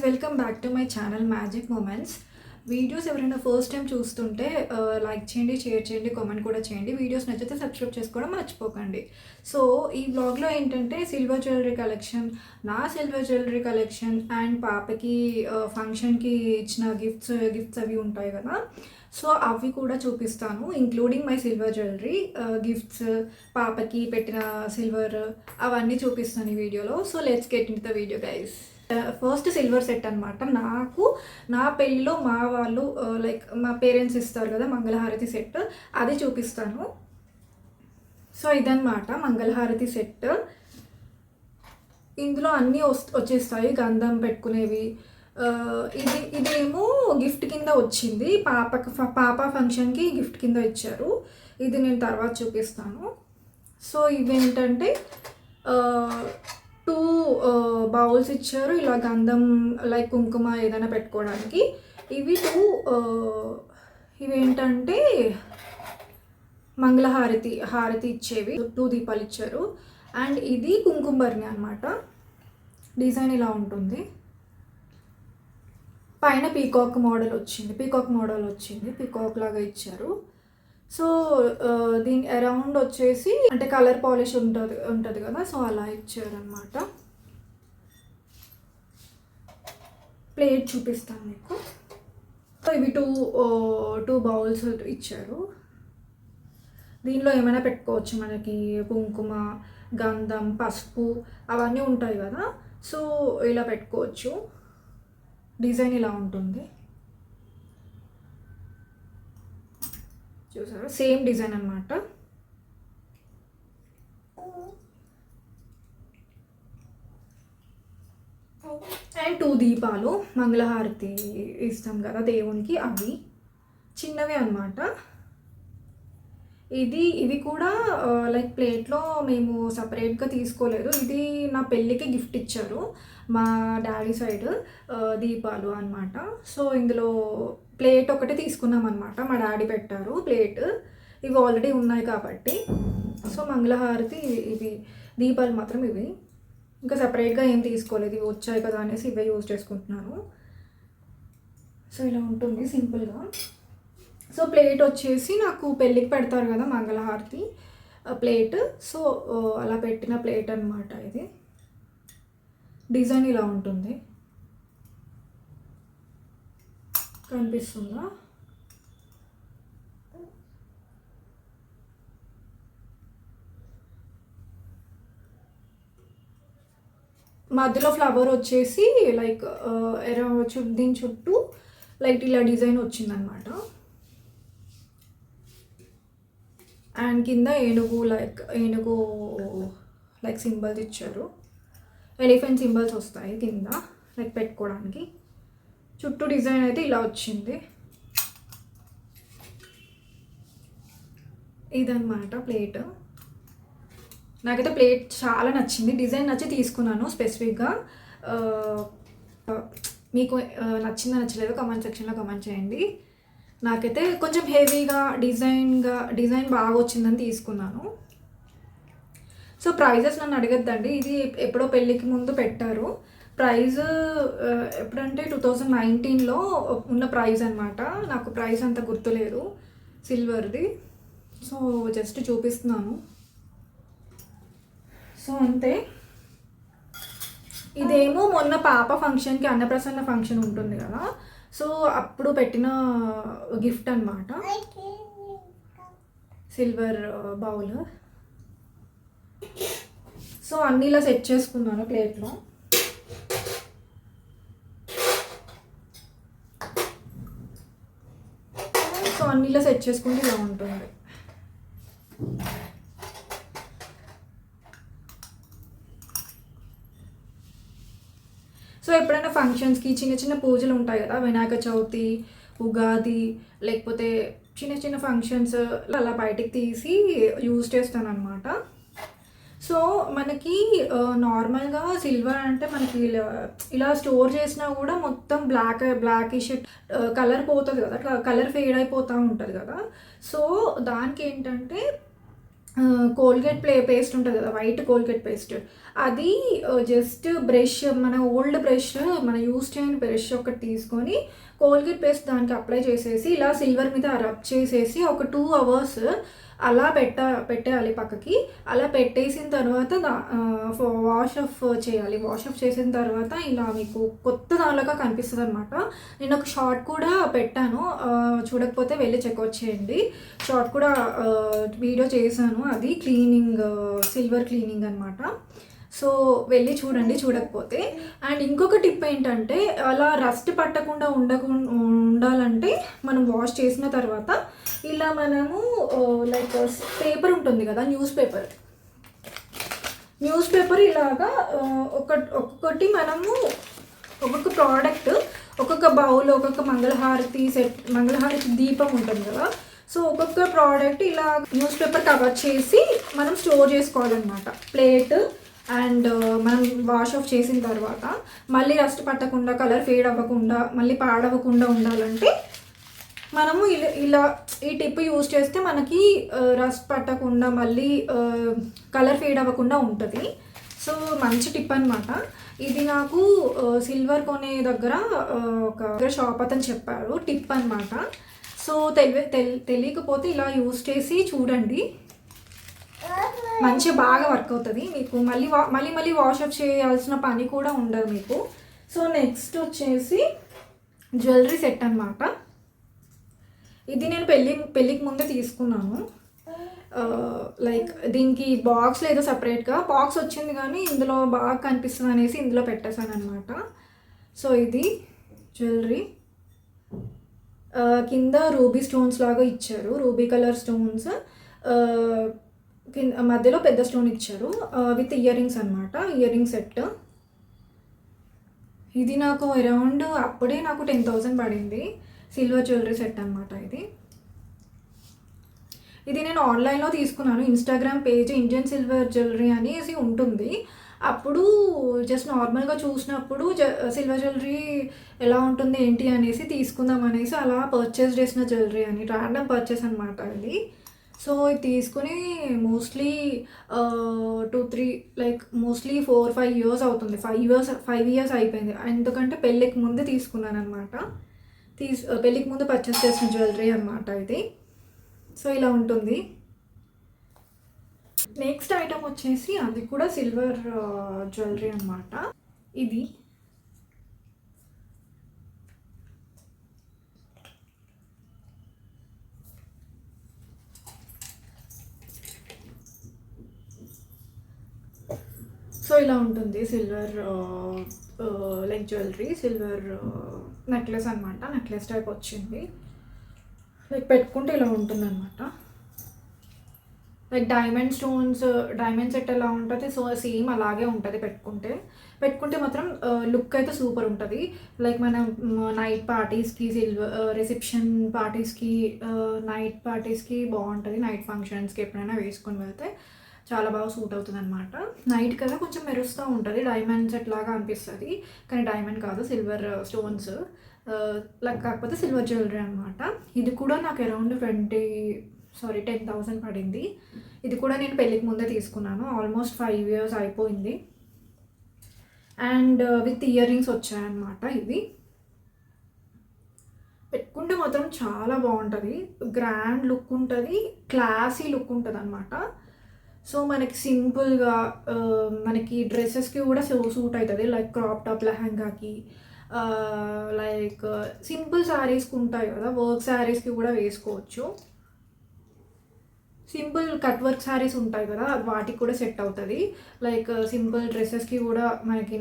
Welcome back to my channel magic moments. Videos ఎవరైనా first time చూస్తుంటే like చేయండి, share చేయండి, కామెంట్ కూడా చేయండి. వీడియోస్ నచ్చితే సబ్స్క్రైబ్ చేసుకోవడం మర్చిపోకండి. సో ఈ బ్లాగ్లో ఏంటంటే సిల్వర్ జ్యువెలరీ కలెక్షన్, నా సిల్వర్ జ్యువెలరీ కలెక్షన్ అండ్ పాపకి ఫంక్షన్కి ఇచ్చిన గిఫ్ట్స్ అవి ఉంటాయి కదా, సో అవి కూడా చూపిస్తాను. Including my silver jewellery gifts, పాపకి పెట్టిన సిల్వర్ అవన్నీ చూపిస్తాను ఈ వీడియోలో. So let's get in the video guys. First silver set అనమాట. నాకు నా పెళ్ళిలో మా వాళ్ళు లైక్ మా పేరెంట్స్ ఇస్తారు కదా మంగళహారతి సెట్, అది చూపిస్తాను. సో ఇదన్నమాట మంగళహారతి సెట్. ఇందులో అన్నీ వచ్చేస్తాయి, గంధం పెట్టుకునేవి. ఇదేమో గిఫ్ట్ కింద వచ్చింది, పాప ఫంక్షన్కి గిఫ్ట్ కింద ఇచ్చారు. ఇది నేను తర్వాత చూపిస్తాను. సో ఇవేంటంటే 2 బౌల్స్ ఇచ్చారు, ఇలా గంధం లైక్ కుంకుమ ఏదైనా పెట్టుకోవడానికి. ఇవేంటంటే హారతి ఇచ్చేవి 2 దీపాలు ఇచ్చారు. అండ్ ఇది కుంకుమబర్ని అనమాట. డిజైన్ ఇలా ఉంటుంది. పైన పీకాక్ మోడల్ వచ్చింది, పీకాక్ లాగా ఇచ్చారు. సో దీని అరౌండ్ వచ్చేసి అంటే కలర్ పాలిష్ ఉంటుంది కదా, సో అలా ఇచ్చారనమాట. ప్లేట్ చూపిస్తాను మీకు. సో ఇవి 2 బౌల్స్ ఇచ్చారు. దీనిలో ఏమైనా పెట్టుకోవచ్చు, మనకి కుంకుమ, గంధం, పసుపు అవన్నీ ఉంటాయి కదా, సో ఇలా పెట్టుకోవచ్చు. డిజైన్ ఇలా ఉంటుంది, చూసారా, సేమ్ డిజైన్ అనమాట. అండ్ 2 దీపాలు మంగళహారతి ఇస్తాం కదా దేవునికి, అవి చిన్నవి అనమాట. ఇవి కూడా లైక్ ప్లేట్లో మేము సపరేట్గా తీసుకోలేదు, ఇది నా పెళ్ళికి గిఫ్ట్ ఇచ్చారు మా డాడీ సైడ్ దీపాలు అనమాట. సో ఇందులో ప్లేట్ ఒకటి తీసుకున్నాం అనమాట, మా డాడీ పెట్టారు ప్లేట్. ఇవి ఆల్రెడీ ఉన్నాయి కాబట్టి. సో మంగళహారతి ఇవి దీపాలు మాత్రం ఇవి, ఇంకా సపరేట్గా ఏం తీసుకోలేదు, ఇవి వచ్చాయి కదా అనేసి ఇవే యూజ్ చేసుకుంటున్నాను. సో ఇలా ఉంటుంది సింపుల్గా. సో ప్లేట్ వచ్చేసి నాకు పెళ్ళికి పెడతారు కదా మంగళహారతి ప్లేట్, సో అలా పెట్టిన ప్లేట్ అనమాట. ఇది డిజైన్ ఇలా ఉంటుంది, కనిపిస్తుందా? మధ్యలో ఫ్లవర్ వచ్చేసి లైక్ దీని చుట్టూ లైక్ ఇలా డిజైన్ వచ్చిందనమాట. అండ్ కింద ఏనుగు లైక్ సింబల్స్ ఇచ్చారు. ఎలిఫెంట్ సింబల్స్ వస్తాయి కింద లైక్ పెట్టుకోవడానికి. చుట్టూ డిజైన్ అయితే ఇలా వచ్చింది. ఇదన్నమాట ప్లేట్. నాకైతే ప్లేట్ చాలా నచ్చింది, డిజైన్ నచ్చి తీసుకున్నాను స్పెసిఫిక్గా. మీకు నచ్చిందా నచ్చలేదో కామెంట్ సెక్షన్లో కామెంట్ చేయండి. నాకైతే కొంచెం హెవీగా డిజైన్ బాగా వచ్చిందని తీసుకున్నాను. సో ప్రైజెస్ నన్ను అడగద్దండి, ఇది ఎప్పుడో పెళ్ళికి ముందు పెట్టారు. ప్రైజ్ ఎప్పుడంటే 2019లో ఉన్న ప్రైజ్ అనమాట. నాకు ప్రైస్ అంత గుర్తులేదు సిల్వర్ది, సో జస్ట్ చూపిస్తున్నాను. సో అంతే. ఇదేమో మొన్న పాప ఫంక్షన్కి అన్నప్రసన్న ఫంక్షన్ ఉంటుంది కదా, సో అప్పుడు పెట్టిన గిఫ్ట్ అనమాట, సిల్వర్ బౌల్. సో అన్నీ ఇలా సెట్ చేసుకున్నాను ప్లేట్లో. సో అన్నీ ఇలా సెట్ చేసుకుంటే ఇలా ఉంటుంది. సో ఎప్పుడైనా ఫంక్షన్స్కి చిన్న పూజలు ఉంటాయి కదా, వినాయక చవితి, ఉగాది, లేకపోతే చిన్న ఫంక్షన్స్ అలా బయటికి తీసి యూజ్ చేస్తాను అనమాట. సో మనకి నార్మల్గా సిల్వర్ అంటే మనకి ఇలా స్టోర్ చేసినా కూడా మొత్తం బ్లాకిష్ కలర్ పోతుంది కదా, కలర్ ఫేడ్ అయిపోతూ ఉంటుంది కదా. సో దానికి ఏంటంటే కోల్గేట్ పేస్ట్ ఉంటుంది కదా, వైట్ కోల్గేట్ పేస్ట్. అది జస్ట్ బ్రష్, మన ఓల్డ్ బ్రష్, మన యూస్ చేయని బ్రష్ ఒకటి తీసుకొని కోల్గేట్ పేస్ట్ దానికి అప్లై చేసేసి ఇలా సిల్వర్ మీద రబ్ చేసేసి ఒక 2 అవర్స్ అలా పెట్టేయాలి పక్కకి. అలా పెట్టేసిన తర్వాత వాష్ ఆఫ్ చేయాలి. వాష్ ఆఫ్ చేసిన తర్వాత ఇలా మీకు కొత్త దానిలాగా కనిపిస్తుంది అనమాట. నేను ఒక షార్ట్ కూడా పెట్టాను, చూడకపోతే వెళ్ళి చెక్అవుట్ చేయండి. షార్ట్ కూడా వీడియో చేశాను, అది క్లీనింగ్, సిల్వర్ క్లీనింగ్ అనమాట. సో వెళ్ళి చూడండి చూడకపోతే. అండ్ ఇంకొక టిప్ ఏంటంటే, అలా రస్ట్ పట్టకుండా ఉండాలంటే మనం వాష్ చేసిన తర్వాత ఇలా మనము లైక్ పేపర్ ఉంటుంది కదా, న్యూస్ పేపర్ ఇలాగా ఒక్కొక్కటి మనము ఒక్కొక్క ప్రోడక్ట్, ఒక్కొక్క బౌల్, ఒక్కొక్క మంగళహారతి దీపం ఉంటుంది కదా, సో ఒక్కొక్క ప్రోడక్ట్ ఇలా న్యూస్ పేపర్ కవర్ చేసి మనం స్టోర్ చేసుకోవాలన్నమాట. ప్లేట్ అండ్ మనం వాష్ ఆఫ్ చేసిన తర్వాత మళ్ళీ రస్ట్ పట్టకుండా, కలర్ ఫేడ్ అవ్వకుండా, మళ్ళీ పాడవకుండా ఉండాలంటే మనము ఇలా ఈ టిప్ యూజ్ చేస్తే మనకి రస్ట్ పట్టకుండా, మళ్ళీ కలర్ ఫేడ్ అవ్వకుండా ఉంటుంది. సో మంచి టిప్ అనమాట ఇది. నాకు సిల్వర్ కొనే దగ్గర ఒక షాప్ అతను చెప్పారు టిప్ అనమాట. సో తెలియకపోతే ఇలా యూజ్ చేసి చూడండి, మంచిగా బాగా వర్క్ అవుతుంది మీకు. మళ్ళీ వాష్ అప్ చేయాల్సిన పని కూడా ఉండదు మీకు. సో నెక్స్ట్ వచ్చేసి జ్యువెలరీ సెట్ అనమాట. ఇది నేను పెళ్ళికి ముందే తీసుకున్నాను. లైక్ దీనికి బాక్స్ లేదు, సపరేట్గా బాక్స్ వచ్చింది కానీ ఇందులో బాగా కనిపిస్తుంది అనేసి ఇందులో పెట్టేశాను అనమాట. సో ఇది జ్యువెలరీ, కింద రూబీ స్టోన్స్ లాగా ఇచ్చారు, రూబీ కలర్ స్టోన్స్, మధ్యలో పెద్ద స్టోన్ ఇచ్చారు, విత్ ఇయర్ రింగ్స్ అనమాట, ఇయర్ రింగ్ సెట్. ఇది నాకు అరౌండ్ అప్పుడే నాకు 10,000 పడింది, సిల్వర్ జ్యువెలరీ సెట్ అనమాట ఇది నేను ఆన్లైన్లో తీసుకున్నాను. Instagram page Indian silver jewellery అనేసి ఉంటుంది. అప్పుడు జస్ట్ నార్మల్గా చూసినప్పుడు సిల్వర్ జ్యువెలరీ ఎలా ఉంటుంది ఏంటి అనేసి తీసుకుందాం అనేసి అలా పర్చేస్ చేసిన జ్యువెలరీ అని, ర్యాండమ్ పర్చేస్ అనమాట ఇది. సో ఇది తీసుకుని మోస్ట్లీ 2-3 లైక్ మోస్ట్లీ 4-5 years అవుతుంది. 5 years అయిపోయింది, ఎందుకంటే పెళ్ళికి ముందు తీసుకున్నాను అనమాట. పెళ్ళికి ముందు పర్చేస్ చేసిన జ్యువెలరీ అనమాట ఇది. సో ఇలా ఉంటుంది. నెక్స్ట్ ఐటమ్ వచ్చేసి అది కూడా సిల్వర్ జ్యువెలరీ అనమాట. ఇది సో ఇలా ఉంటుంది silver like jewellery, silver necklace అనమాట. నెక్లెస్ టైప్ వచ్చింది, లైక్ పెట్టుకుంటే ఇలా ఉంటుంది అనమాట. లైక్ డైమండ్ సెట్ ఎలా ఉంటుంది, సో సేమ్ అలాగే ఉంటుంది పెట్టుకుంటే మాత్రం లుక్ అయితే సూపర్ ఉంటుంది. లైక్ మనం నైట్ పార్టీస్కి, రిసెప్షన్ పార్టీస్కి, నైట్ పార్టీస్కి బాగుంటుంది. నైట్ ఫంక్షన్స్కి ఎప్పుడైనా వేసుకొని వెళ్తే చాలా బాగా సూట్ అవుతుంది అనమాట. నైట్ కదా కొంచెం మెరుస్తూ ఉంటుంది, డైమండ్ సెట్ లాగా అనిపిస్తుంది కానీ డైమండ్ కాదు, సిల్వర్ స్టోన్స్ కాకపోతే సిల్వర్ జ్యువెలరీ అనమాట. ఇది కూడా నాకు అరౌండ్ 10,000 పడింది. ఇది కూడా నేను పెళ్ళికి ముందే తీసుకున్నాను, ఆల్మోస్ట్ 5 years అయిపోయింది. అండ్ విత్ ఇయర్ రింగ్స్ వచ్చాయన్నమాట. ఇవి పెట్టుకుంటే మాత్రం చాలా బాగుంటుంది, గ్రాండ్ లుక్ ఉంటుంది, క్లాసీ లుక్ ఉంటుంది అనమాట. సో మనకి సింపుల్గా మనకి డ్రెస్సెస్కి కూడా సూట్ అవుతుంది, లైక్ క్రాప్ టాప్ లెహంగాకి, లైక్ సింపుల్ శారీస్కి ఉంటాయి కదా, వర్క్ శారీస్కి కూడా వేసుకోవచ్చు. సింపుల్ కట్ వర్క్ శారీస్ ఉంటాయి కదా, వాటికి కూడా సెట్ అవుతుంది. లైక్ సింపుల్ డ్రెస్సెస్కి కూడా మనకి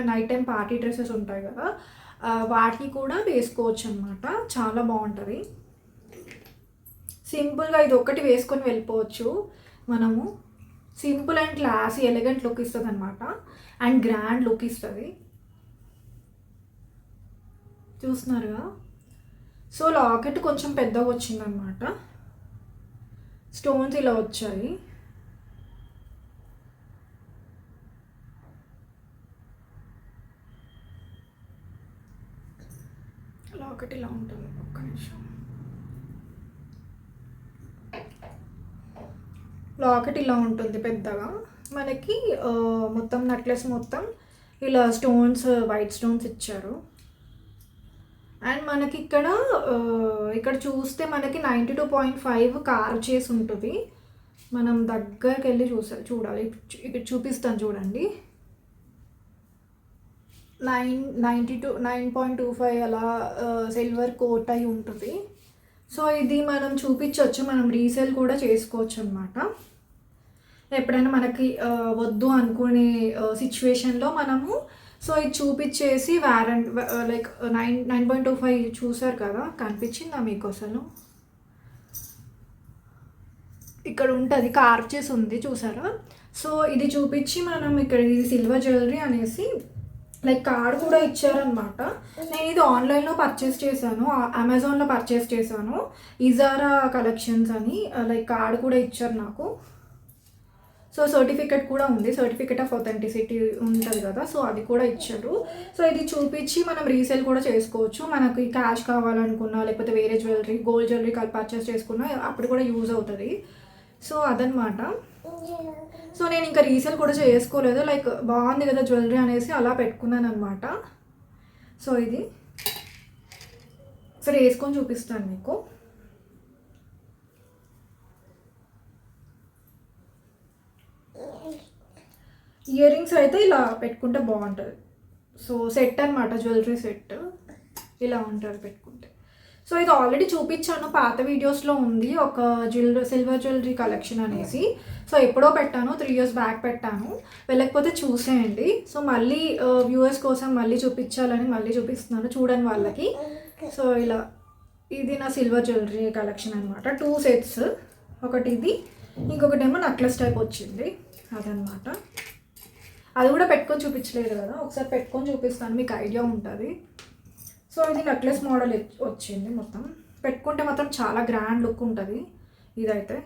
నైట్ టైం పార్టీ డ్రెస్సెస్ ఉంటాయి కదా, వాటికి కూడా వేసుకోవచ్చు అనమాట. చాలా బాగుంటుంది. సింపుల్గా ఇది ఒక్కటి వేసుకొని వెళ్ళిపోవచ్చు మనము. Simple and classy elegant look ఇస్తుంది అనమాట, అండ్ గ్రాండ్ లుక్ ఇస్తుంది. చూస్తున్నారుగా. సో లాకెట్ కొంచెం పెద్దగా వచ్చిందనమాట, స్టోన్స్ ఇలా వచ్చాయి. లాకెట్ ఇలా ఉంటుంది, ఒక్క నిమిషం. లాకెట్ ఇలా ఉంటుంది పెద్దగా మనకి. మొత్తం నెక్లెస్ మొత్తం ఇలా స్టోన్స్, వైట్ స్టోన్స్ ఇచ్చారు. అండ్ మనకి ఇక్కడ చూస్తే మనకి 92.5 కార్వ్ చేసి ఉంటుంది. మనం దగ్గరికి వెళ్ళి చూడాలి. ఇక్కడ చూపిస్తాను చూడండి. 9.25 అలా సిల్వర్ కోట్ అయి ఉంటుంది. సో ఇది మనం చూపించవచ్చు, మనం రీసేల్ కూడా చేసుకోవచ్చు అనమాట. ఎప్పుడైనా మనకి వద్దు అనుకునే సిచ్యువేషన్లో మనము సో ఇది చూపించేసి వారంటీ లైక్ 9.25 చూసారు కదా, కనిపించిందా మీకు అసలు? ఇక్కడ ఉంటుంది, కార్వ్ చేసి ఉంది చూసారా? సో ఇది చూపించి మనం ఇక్కడ ఇది సిల్వర్ జ్యువెలరీ అనేసి లైక్ కార్డ్ కూడా ఇచ్చారనమాట. నేను ఇది ఆన్లైన్లో పర్చేస్ చేశాను, అమెజాన్లో పర్చేస్ చేశాను, ఇజారా కలెక్షన్స్ అని. లైక్ కార్డ్ కూడా ఇచ్చారు నాకు. సో సర్టిఫికెట్ కూడా ఉంది, సర్టిఫికెట్ ఆఫ్ ఆథెంటిసిటీ ఉంటుంది కదా, సో అది కూడా ఇచ్చారు. సో ఇది చూపించి మనం రీసేల్ కూడా చేసుకోవచ్చు. మనకి క్యాష్ కావాలనుకున్నా లేకపోతే వేరే జ్యువెలరీ, గోల్డ్ జ్యువెలరీ పర్చేస్ చేసుకున్నా అప్పుడు కూడా యూజ్ అవుతుంది. సో అదనమాట. సో నేను ఇంకా రీసేల్ కూడా చేసుకోలేదు, లైక్ బాగుంది కదా జ్యువెలరీ అనేసి అలా పెట్టుకున్నాను అనమాట. సో ఇది సరే వేసుకొని చూపిస్తాను మీకు. ఇయర్ రింగ్స్ అయితే ఇలా పెట్టుకుంటే బాగుంటుంది. సో సెట్ అనమాట, జ్యువెలరీ సెట్ ఇలా ఉంటుంది పెట్టుకుంటే. సో ఇది ఆల్రెడీ చూపించాను, పాత వీడియోస్లో ఉంది ఒక సిల్వర్ జ్యువెలరీ కలెక్షన్ అనేసి. సో ఎప్పుడో పెట్టాను, 3 years బ్యాక్ పెట్టాను, వెళ్ళకపోతే చూసేయండి. సో మళ్ళీ వ్యూవర్స్ కోసం మళ్ళీ చూపించాలని మళ్ళీ చూపిస్తున్నాను చూడని వాళ్ళకి. సో ఇలా ఇది నా సిల్వర్ జ్యువెలరీ కలెక్షన్ అనమాట. 2 sets, ఒకటి ఇది, ఇంకొకటేమో నెక్లెస్ టైప్ వచ్చింది అదనమాట. అది కూడా పెట్టుకొని చూపించలేదు కదా, ఒకసారి పెట్టుకొని చూపిస్తాను, మీకు ఐడియా ఉంటుంది. సో ఇది నెక్లెస్ మోడల్ వచ్చింది, మొత్తం పెట్టుకుంటే మాత్రం చాలా గ్రాండ్ లుక్ ఉంటుంది. ఇదైతే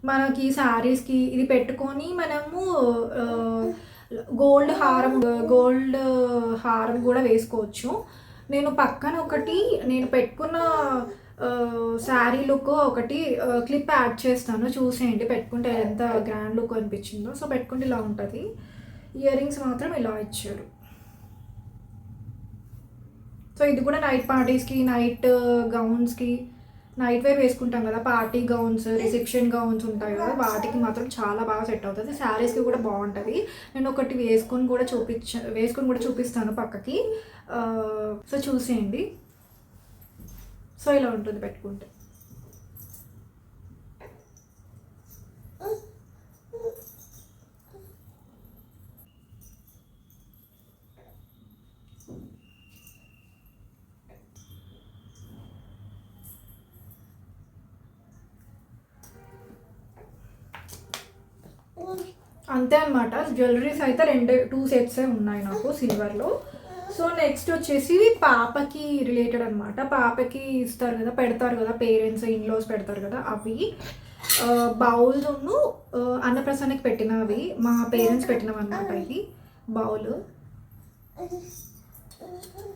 మనకి శారీస్కి ఇది పెట్టుకొని మనము గోల్డ్ హారం కూడా వేసుకోవచ్చు. నేను పక్కన ఒకటి నేను పెట్టుకున్న శారీ లుక్ ఒకటి క్లిప్ యాడ్ చేస్తాను, చూసేయండి పెట్టుకుంటే ఎంత గ్రాండ్ లుక్ అనిపించిందో. సో పెట్టుకుంటే ఇలా ఉంటుంది. ఇయర్ రింగ్స్ మాత్రం ఇలా ఇచ్చారు. సో ఇది కూడా నైట్ పార్టీస్కి, నైట్ గౌన్స్కి, నైట్ వేర్ వేసుకుంటాం కదా, పార్టీ గౌన్స్, రిసెప్షన్ గౌన్స్ ఉంటాయి కదా, వాటికి మాత్రం చాలా బాగా సెట్ అవుతుంది. శారీస్కి కూడా బాగుంటుంది. నేను ఒకటి వేసుకొని కూడా చూపిస్తాను పక్కకి. సో చూసేయండి. సో ఇలా ఉంటుంది పెట్టుకుంటే. అంతే అనమాట. జ్యువెలరీస్ అయితే 2 sets ఉన్నాయి నాకు సిల్వర్లో. సో నెక్స్ట్ వచ్చేసి పాపకి రిలేటెడ్ అనమాట. పాపకి ఇస్తారు కదా, పెడతారు కదా పేరెంట్స్, ఇన్లాస్ పెడతారు కదా, అవి బౌల్స్ అన్నప్రసన్నకి పెట్టినవి, మా పేరెంట్స్ పెట్టినవి అనమాట. ఇది బౌల్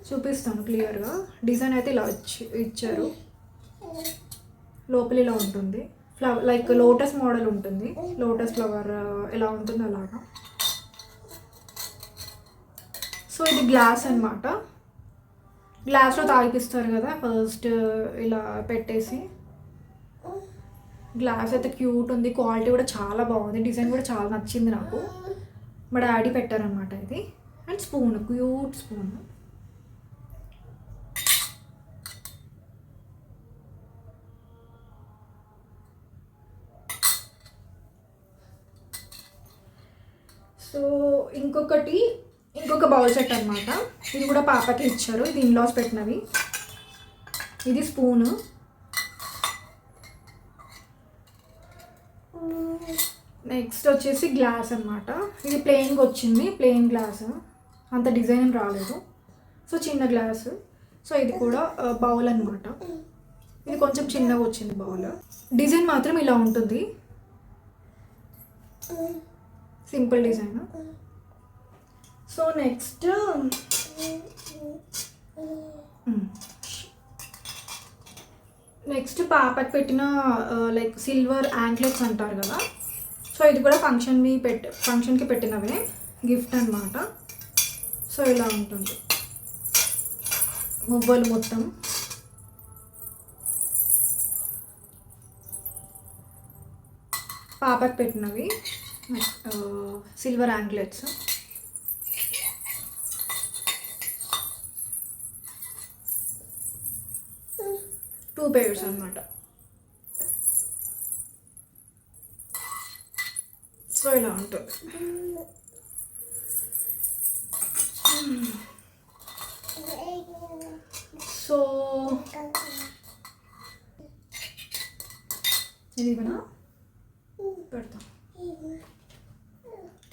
చూపిస్తాను క్లియర్గా. డిజైన్ అయితే ఇలా ఇచ్చారు, లోపల ఇలా ఉంటుంది. ఫ్లవర్ లైక్ లోటస్ మోడల్ ఉంటుంది, లోటస్ ఫ్లవర్ ఎలా ఉంటుంది అలాగా. సో ఇది గ్లాస్ అనమాట. గ్లాస్లో తాగిపిస్తారు కదా ఫస్ట్, ఇలా పెట్టేసి. గ్లాస్ అయితే క్యూట్ ఉంది, క్వాలిటీ కూడా చాలా బాగుంది, డిజైన్ కూడా చాలా నచ్చింది నాకు. మా డాడీ పెట్టారనమాట ఇది. And spoon, cute spoon. So ఇంకొక బౌల్ సెట్ అనమాట. ఇది కూడా పాపకి ఇచ్చారు, ఇది ఇన్లాస్ పెట్టినవి. ఇది స్పూను. నెక్స్ట్ వచ్చేసి గ్లాస్ అనమాట. ఇది ప్లెయిన్గా వచ్చింది, ప్లెయిన్ గ్లాస్, అంత డిజైన్ ఏం రాలేదు. సో చిన్న గ్లాసు. సో ఇది కూడా బౌల్ అనమాట. ఇది కొంచెం చిన్నగా వచ్చింది బౌల్. డిజైన్ మాత్రం ఇలా ఉంటుంది, simple design. So next next పాపకి పెట్టిన లైక్ సిల్వర్ యాంక్లెట్స్ అంటారు కదా, సో ఇది కూడా ఫంక్షన్కి పెట్టినవే గిఫ్ట్ అనమాట. సో ఇలా ఉంటుంది మువ్వలు మొత్తం. పాపకి పెట్టినవి సిల్వర్ యాంక్లెట్స్. టూ పేర్స్ అనమాట. సో ఇలా ఉంటుంది. సో ఇది కూడా పెడతాం.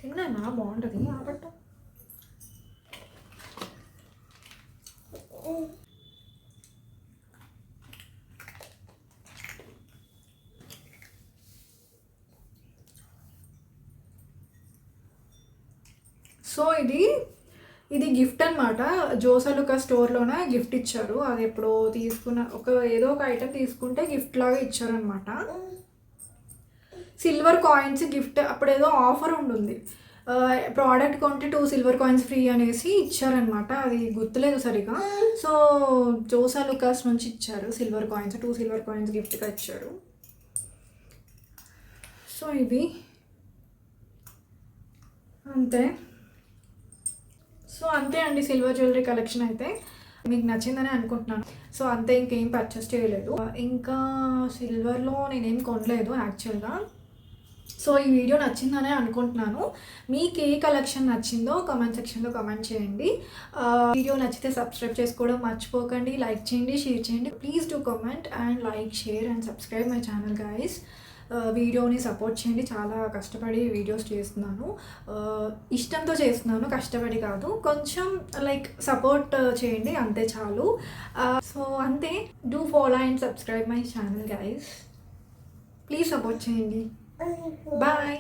తిన్నానా బాగుంటుంది ఆపట్టు. సో ఇది గిఫ్ట్ అనమాట. జోసాలుకా స్టోర్లోనే గిఫ్ట్ ఇచ్చారు. అది ఎప్పుడో తీసుకున్న ఏదో ఒక ఐటెం తీసుకుంటే గిఫ్ట్ లాగా ఇచ్చారనమాట. సిల్వర్ కాయిన్స్ గిఫ్ట్ అప్పుడు ఏదో ఆఫర్ ఉంటుంది, ప్రోడక్ట్ కొంటే 2 సిల్వర్ కాయిన్స్ ఫ్రీ అనేసి ఇచ్చారనమాట. అది గుర్తులేదు సరిగా. సో జోసాలుకాస్ నుంచి ఇచ్చారు సిల్వర్ కాయిన్స్, 2 సిల్వర్ కాయిన్స్ గిఫ్ట్గా ఇచ్చారు. సో ఇది అంతే. సో అంతే అండి సిల్వర్ జ్యువెలరీ కలెక్షన్ అయితే మీకు నచ్చిందని అనుకుంటున్నాను. సో అంతే, ఇంకేం పర్చేస్ చేయలేదు. ఇంకా సిల్వర్లో నేనేం కొనలేదు యాక్చువల్గా. సో ఈ వీడియో నచ్చిందనే అనుకుంటున్నాను. మీకు ఏ కలెక్షన్ నచ్చిందో కామెంట్ సెక్షన్లో కామెంట్ చేయండి. వీడియో నచ్చితే సబ్స్క్రైబ్ చేసుకోవడం మర్చిపోకండి. లైక్ చేయండి, షేర్ చేయండి. Please do comment and like, share and subscribe my channel guys. వీడియోని సపోర్ట్ చేయండి. చాలా కష్టపడి వీడియోస్ చేస్తున్నాను, ఇష్టంతో చేస్తున్నాను, కష్టపడి కాదు. కొంచెం లైక్ సపోర్ట్ చేయండి, అంతే చాలు. సో అంతే. Do follow and subscribe my channel guys. Please support చేయండి. బాయ్.